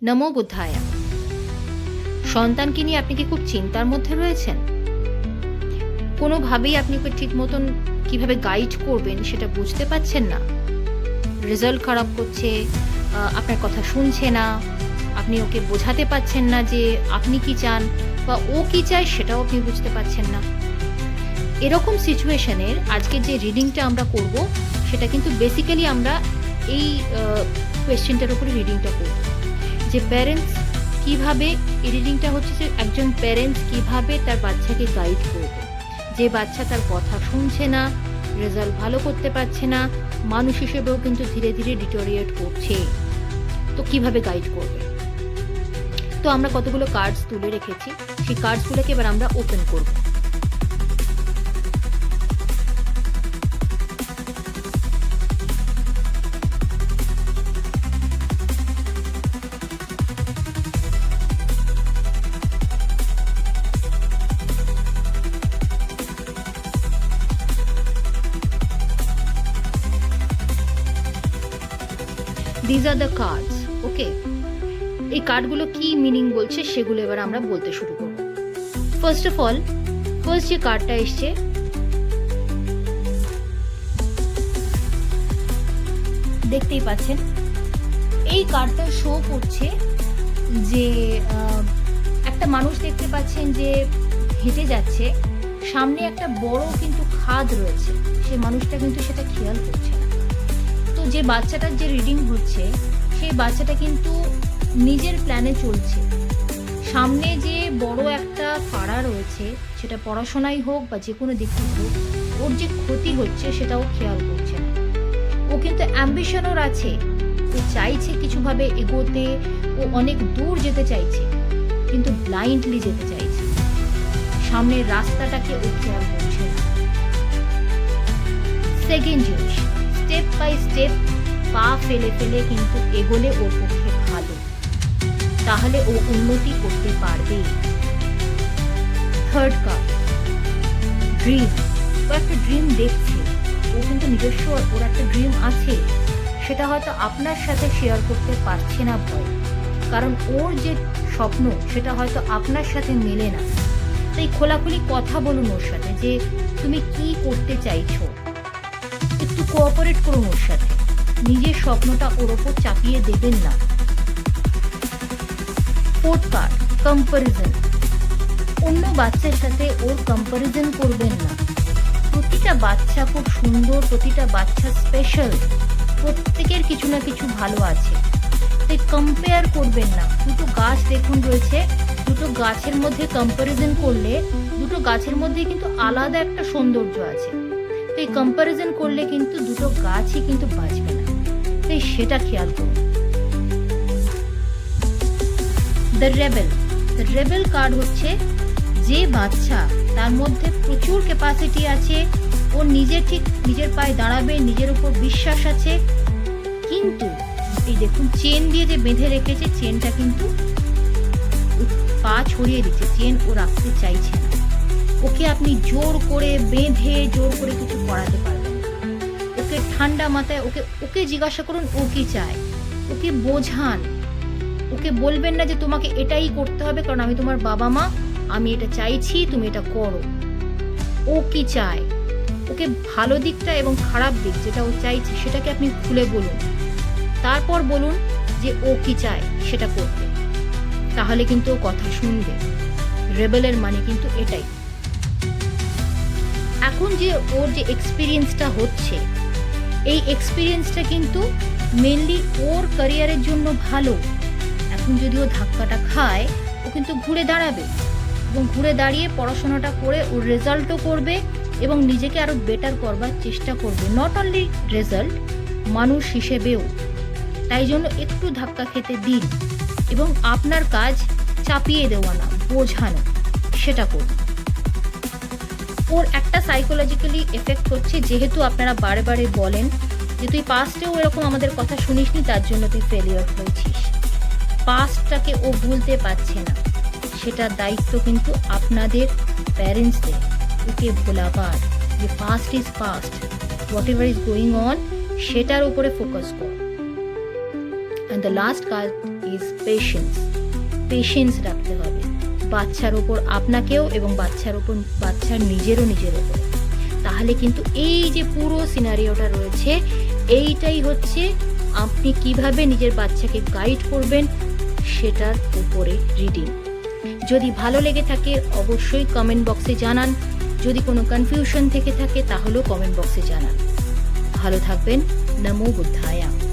নমো বুদ্ধায়। সন্তানকে নিয়ে আপনি কি খুব চিন্তার মধ্যে রয়েছেন? কোনোভাবেই আপনি ওকে ঠিক মতন কিভাবে গাইড করবেন সেটা বুঝতে পারছেন না। রেজাল্ট খারাপ করছে, আপনার কথা শুনছে না, আপনি ওকে বোঝাতে পারছেন না যে আপনি কি চান বা ও কি চায় সেটাও আপনি বুঝতে পারছেন না। এরকম সিচুয়েশনের আজকে যে রিডিংটা আমরা করব সেটা কিন্তু বেসিক্যালি আমরা এই কোয়েশ্চেনটার উপরে রিডিংটা করব যে প্যারেন্টস কিভাবে, এই রিডিংটা হচ্ছে যে একজন প্যারেন্টস কিভাবে তার বাচ্চাকে গাইড করবে। যে বাচ্চা তার কথা শুনছে না, রেজাল্ট ভালো করতে পারছে না, মানুষ হিসেবেও কিন্তু ধীরে ধীরে ডিটোরিয়েট করছে, তো কিভাবে গাইড করবে। তো আমরা কতগুলো কার্ডস তুলে রেখেছি, সেই কার্ডসগুলোকে এবার আমরা ওপেন করব। These are the cards, ওকে। এই কার্ডগুলো কি মিনিং বলছে সেগুলো এবার আমরা বলতে শুরু করব। ফার্স্ট অফ অল, ফার্স্ট যে কার্ডটা এসছে, দেখতেই পাচ্ছেন এই কার্ডটা শো করছে যে একটা মানুষ দেখতে পাচ্ছেন যে হেঁটে যাচ্ছে, সামনে একটা বড় কিন্তু খাদ রয়েছে, সে মানুষটা কিন্তু সেটা খেয়াল করছে না। তো যে বাচ্চাটার যে রিডিং হচ্ছে সেই বাচ্চাটা কিন্তু নিজের প্ল্যানে চলছে। সামনে যে বড় একটা ফাড়া রয়েছে, সেটা পড়াশোনাই হোক বা যে কোনো দিক থেকে হোক, ওর যে ক্ষতি হচ্ছে সেটাও খেয়াল করছে না। ও কিন্তু অ্যাম্বিশন ওর আছে, ও চাইছে কিছুভাবে এগোতে, ও অনেক দূর যেতে চাইছে, কিন্তু ব্লাইন্ডলি যেতে চাইছে, সামনের রাস্তাটাকে ও খেয়াল করছে না। সেকেন্ড জিনিস, স্টেপ বাই স্টেপ পা ফেলে ফেলে কিন্তু এগোলে ওর পক্ষে ভালো, তাহলে ও উন্নতি করতে পারবে। Third card, dream. ও একটা ড্রিম দেখছে, ও কিন্তু নিজস্ব ওর একটা ড্রিম আছে, সেটা হয়তো আপনার সাথে শেয়ার করতে পারছে না ভয়, কারণ ওর যে স্বপ্ন সেটা হয়তো আপনার সাথে মেলে না। তাই খোলাখুলি কথা বলুন ওর সাথে যে তুমি কি করতে চাইছো, একটু কোঅপারেট করুন ওর সাথে, নিজের স্বপ্নটা ওর ওপর চাপিয়ে দেবেন না। Fourth card, comparison. অন্য বাচ্চার সাথে ওর কম্পারিজন করবেন না। প্রতিটা বাচ্চা খুব সুন্দর, প্রতিটা বাচ্চা স্পেশাল, প্রত্যেকের কিছু না কিছু ভালো আছে, তাই কম্পেয়ার করবেন না। দুটো গাছ দেখুন রয়েছে, দুটো গাছের মধ্যে কম্পারিজন করলে দুটো গাছের মধ্যে কিন্তু আলাদা একটা সৌন্দর্য আছে, তাই কম্পারিজন করলে কিন্তু দুটো গাছই কিন্তু বাঁচবে না, তাই সেটা খেয়াল করুন। দ্য রেবেল কার্ড হচ্ছে যে বাচ্চা, তার মধ্যে প্রচুর ক্যাপাসিটি আছে, ও নিজের পায়ে দাঁড়াবে, নিজের উপর বিশ্বাস আছে, কিন্তু এই দেখুন চেন দিয়ে যে বেঁধে রেখেছে, চেনটা কিন্তু পা ছড়িয়ে দিচ্ছে, চেন ও রাখতে চাইছে না। ওকে আপনি জোর করে বেঁধে জোর করে কিছু করাতে পারবেন না। ওকে ঠান্ডা মাথায় ওকে জিজ্ঞাসা করুন ও কি চায়, ওকে বোঝান। ওকে বলবেন না যে তোমাকে এটাই করতে হবে কারণ আমি তোমার বাবা মা, আমি এটা চাইছি তুমি এটা করো। ও কি চায়, ওকে ভালো দিকটা এবং খারাপ দিক যেটা ও চাইছে সেটাকে আপনি খুলে বলুন, তারপর বলুন যে ও কি চায় সেটা করতে, তাহলে কিন্তু ও কথা শুনবে। রেবেলের মানে কিন্তু এটাই। এখন যে ওর যে এক্সপিরিয়েন্সটা হচ্ছে, এই এক্সপিরিয়েন্সটা কিন্তু মেনলি ওর ক্যারিয়ারের জন্য ভালো। এখন যদি ও ধাক্কাটা খায়, ও কিন্তু ঘুরে দাঁড়াবে এবং ঘুরে দাঁড়িয়ে পড়াশোনাটা করে ওর রেজাল্টও করবে এবং নিজেকে আরো বেটার করবার চেষ্টা করবে, নট অনলি রেজাল্ট, মানুষ হিসেবেও। তাই জন্য একটু ধাক্কা খেতে দিন এবং আপনার কাজ চাপিয়ে দেওয়া না, বোঝানো, সেটা করুন। ওর একটা সাইকোলজিক্যালি এফেক্ট হচ্ছে, যেহেতু আপনারা বারে বারে বলেন যে তুই পাস্টেও এরকম আমাদের কথা শুনিসনি, তার জন্য তুই ফেলিয়ার হয়েছিস। পাস্টটাকে ও ভুলতে পারছে না, সেটার দায়িত্ব কিন্তু আপনাদের প্যারেন্টসদের, ওকে ভোলাবার, যে past is past, what ever is going on সেটার উপরে ফোকাস করো। And the last card is patience. Patience রাখতে হবে বাচ্চার ওপর, আপনাকেও এবং বাচ্চার নিজের ওপর। তাহলে কিন্তু এই যে পুরো সিনারিওটা রয়েছে, এইটাই হচ্ছে আপনি কিভাবে নিজের বাচ্চাকে গাইড করবেন সেটার উপরে রিডিং। যদি ভালো লেগে থাকে অবশ্যই কমেন্ট বক্সে জানান, যদি কোনো কনফিউশন থেকে থাকে তাহলেও কমেন্ট বক্সে জানান। ভালো থাকবেন। নমো বুদ্ধায়া।